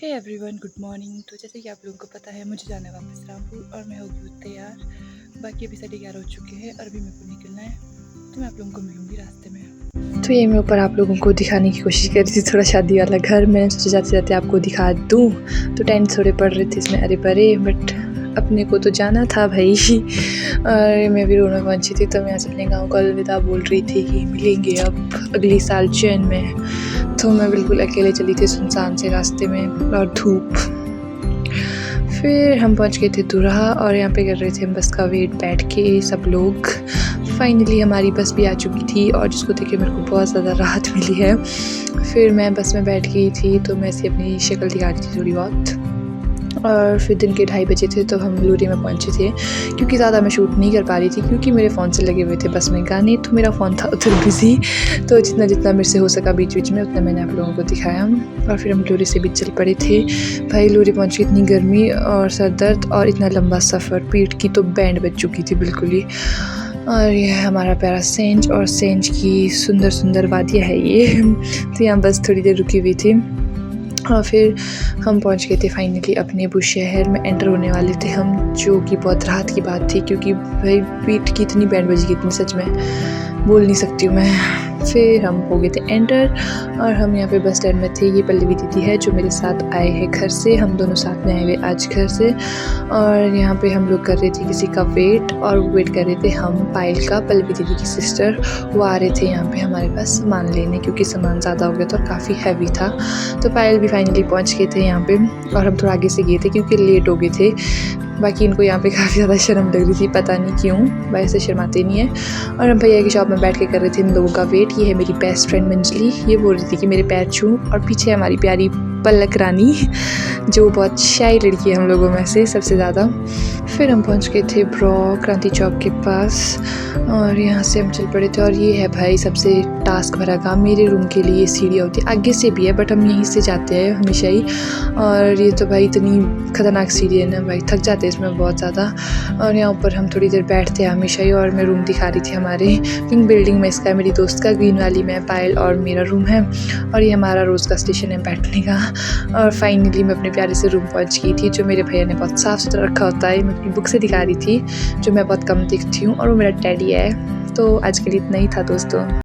Hey everyone, good morning. तो जैसे कि आप लोगों को पता है, मुझे जाना है वापस रामपुर और मैं हो गई हूँ तैयार। बाकी अभी 11:30 हो चुके हैं और अभी मेरे को निकलना है, तो मैं आप लोगों को मिलूँगी रास्ते में। तो ये मैं ऊपर आप लोगों को दिखाने की कोशिश कर रही थी, थोड़ा शादी वाला घर में सोचा जाते जाते आपको दिखा दूँ। तो टेंट थोड़े पड़ रहे थे इसमें अरे परे, बट अपने को तो जाना था भाई। और मैं भी रोना पहुँची थी, तो मैं आज अपने गाँव को अलविदा बोल रही थी कि मिलेंगे अब अगली साल जैन में। तो मैं बिल्कुल अकेले चली थी सुनसान से रास्ते में और धूप। फिर हम पहुंच गए थे तुरहा और यहाँ पे कर रहे थे हम बस का वेट बैठ के सब लोग। फाइनली हमारी बस भी आ चुकी थी और जिसको देख के मेरे को बहुत ज़्यादा राहत मिली है। फिर मैं बस में बैठ गई थी, तो मैं ऐसे अपनी शक्ल दिखा रही थी थोड़ी बहुत। और फिर दिन के 2:30 बजे थे, तो हम लूरी में पहुंचे थे। क्योंकि ज़्यादा मैं शूट नहीं कर पा रही थी क्योंकि मेरे फ़ोन से लगे हुए थे बस में गाने, तो मेरा फ़ोन था उधर बिज़ी। तो जितना जितना मेरे से हो सका बीच बीच में उतना मैंने आप लोगों को दिखाया। और फिर हम लूरी से भी चल पड़े थे। भाई लूरी पहुँची, इतनी गर्मी और सर दर्द और इतना लंबा सफ़र, पीठ की तो बैंड बज चुकी थी बिल्कुल ही। और यह है हमारा प्यारा सेंज, और सेंज की सुंदर सुंदर वादियाँ है ये। तो यहाँ बस थोड़ी देर रुकी हुई थी और फिर हम पहुंच गए थे फाइनली अपने बुशहर में एंटर होने वाले थे हम, जो कि बहुत राहत की बात थी क्योंकि भाई पीठ की इतनी बैंड बजी इतनी सच में बोल नहीं सकती हूँ मैं। फिर हम हो गए थे एंटर और हम यहाँ पे बस स्टैंड में थे। ये पल्लवी दीदी है जो मेरे साथ आए हैं घर से, हम दोनों साथ में आए हुए आज घर से। और यहाँ पे हम लोग कर रहे थे किसी का वेट, और वेट कर रहे थे हम पायल का, पल्लवी दीदी की सिस्टर। वो आ रहे थे यहाँ पे हमारे पास सामान लेने क्योंकि सामान ज़्यादा हो गया था और काफ़ी हैवी था। तो पायल भी फाइनली पहुँच गए थे यहाँ पे और हम थोड़ा आगे से गए थे क्योंकि लेट हो गए थे। बाकी इनको यहाँ पे काफ़ी ज़्यादा शर्म लग रही थी, पता नहीं क्यों, वैसे शर्माते नहीं है। और हम भैया की शॉप में बैठ के कर रहे थे इन लोगों का वेट। ये है मेरी बेस्ट फ्रेंड मंजली, ये बोल रही थी कि मेरे पैर छू। और पीछे हमारी प्यारी पलक रानी जो बहुत शाई लड़की है हम लोगों में से सबसे ज़्यादा। फिर हम पहुंच गए थे ब्रॉ क्रांति चौक के पास और यहाँ से हम चल पड़े थे। और ये है भाई सबसे टास्क भरा काम, मेरे रूम के लिए सीढ़ियाँ होती है, आगे से भी है बट हम यहीं से जाते हैं हमेशा ही। और ये तो भाई इतनी ख़तरनाक सीढ़ी है ना भाई, थक जाते हैं इसमें बहुत ज़्यादा। और यहाँ ऊपर हम थोड़ी देर बैठते हैं हमेशा ही। और मैं रूम दिखा रही थी हमारे पिंक बिल्डिंग में, इसका है मेरी दोस्त का, ग्रीन वाली में पायल और मेरा रूम है। और ये हमारा रोज़ का स्टेशन है बैठने का। और फाइनली मैं अपने प्यारे से रूम पहुंच गई थी, जो मेरे भैया ने बहुत साफ़ सुथरा रखा होता है। मैं अपनी बुक से दिखा रही थी जो मैं बहुत कम देखती हूँ, और वो मेरा टैडी है। तो आज के लिए इतना ही था दोस्तों।